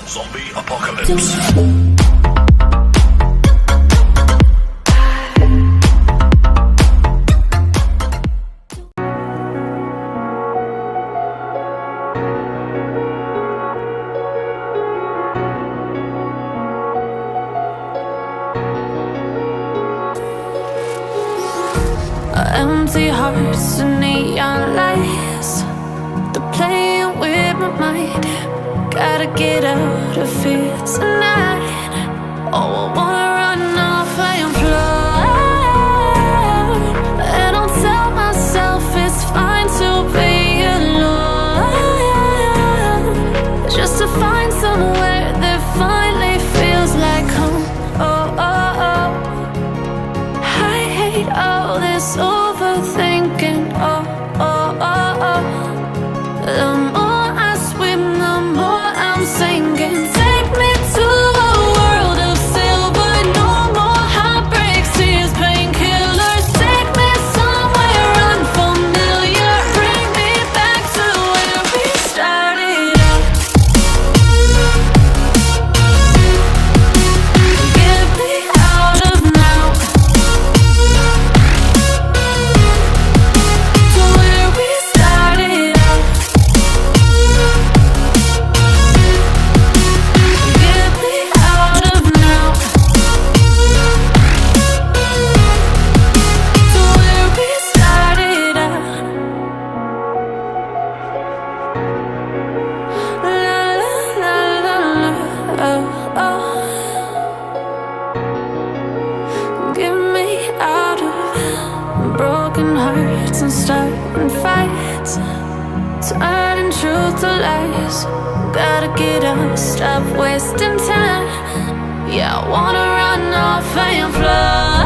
Zombie apocalypse. Empty hearts and neon lights, they're playing with my mind. Gotta get out of here tonight. Oh, I wanna run off and fly. And I'll tell myself it's fine to be alone, just to find somewhere that finally feels like home. Oh, oh, oh. I hate all this overthinking. Oh, oh, oh, oh. The more I swim, the more I'm sinking. Take me to a world of silver. No more heartbreaks, tears, painkillers. Take me somewhere unfamiliar. Bring me back to where we started out. Get me out of now, to where we started out. Get me out of now, to where we started out. La la la la la, oh, oh. Get me out of broken hearts and starting fights, turning truth to lies. Gotta get up, stop wasting time. Yeah, I wanna run off and fly.